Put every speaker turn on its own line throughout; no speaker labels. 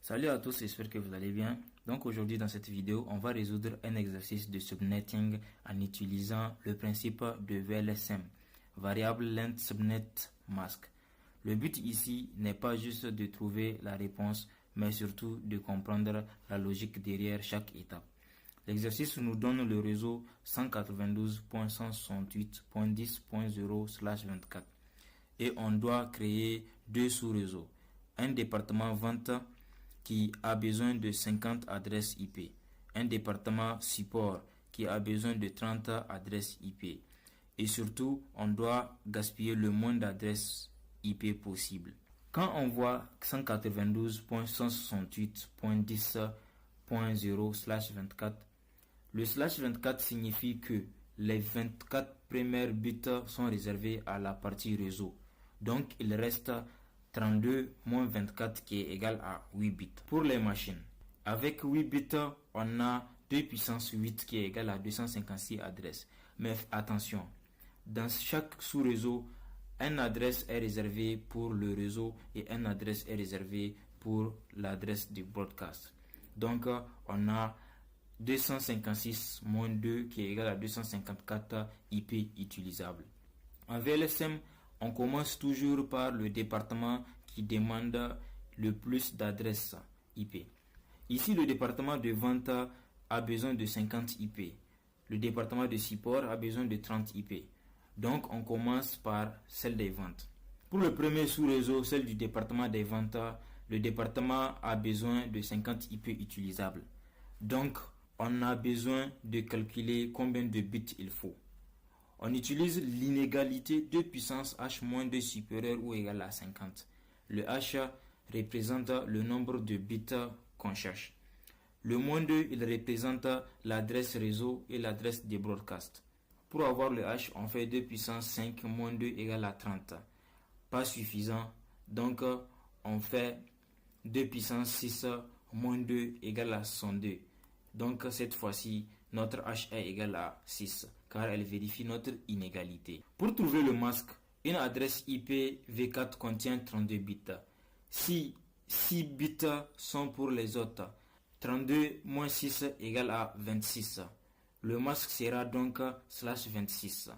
Salut à tous, j'espère que vous allez bien. Donc aujourd'hui dans cette vidéo, on va résoudre un exercice de subnetting en utilisant le principe de VLSM, Variable Length Subnet Mask. Le but ici n'est pas juste de trouver la réponse, mais surtout de comprendre la logique derrière chaque étape. L'exercice nous donne le réseau 192.168.10.0/24 et on doit créer deux sous-réseaux. Un département vente qui a besoin de 50 adresses IP, un département support qui a besoin de 30 adresses IP. Et surtout, on doit gaspiller le moins d'adresses IP possible. Quand on voit 192.168.10.0/24, le /24 signifie que les 24 premières bits sont réservés à la partie réseau. Donc, il reste 32 moins 24 qui est égal à 8 bits. Pour les machines, avec 8 bits, on a 2 puissance 8 qui est égal à 256 adresses. Mais attention, dans chaque sous-réseau, une adresse est réservée pour le réseau et une adresse est réservée pour l'adresse du broadcast. Donc, on a 256 moins 2 qui est égal à 254 IP utilisables. En VLSM, on commence toujours par le département qui demande le plus d'adresses IP. Ici, le département de vente a besoin de 50 IP. Le département de support a besoin de 30 IP. Donc, on commence par celle des ventes. Pour le premier sous-réseau, celle du département des ventes, le département a besoin de 50 IP utilisables. Donc, on a besoin de calculer combien de bits il faut. On utilise l'inégalité de puissance h-2 supérieur ou égal à 50. Le h représente le nombre de bits qu'on cherche. Le -2, il représente l'adresse réseau et l'adresse des broadcasts. Pour avoir le h, on fait 2 puissance 5 moins 2 égale à 30. Pas suffisant, donc on fait 2 puissance 6 moins 2 égale à 62. Donc cette fois-ci, notre h est égal à 6, car elle vérifie notre inégalité. Pour trouver le masque, une adresse IP V4 contient 32 bits. Si 6 bits sont pour les autres, 32 moins 6 égale à 26. Le masque sera donc /26.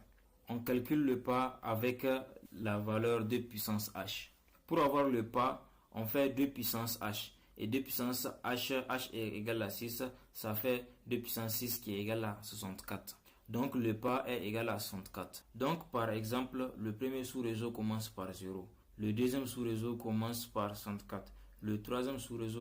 On calcule le pas avec la valeur de puissance h. Pour avoir le pas, on fait 2 puissance h. Et 2 puissance h est égal à 6, ça fait 2 puissance 6 qui est égal à 64. Donc le pas est égal à 64. Donc par exemple, le premier sous-réseau commence par 0. Le deuxième sous-réseau commence par 64. Le troisième sous-réseau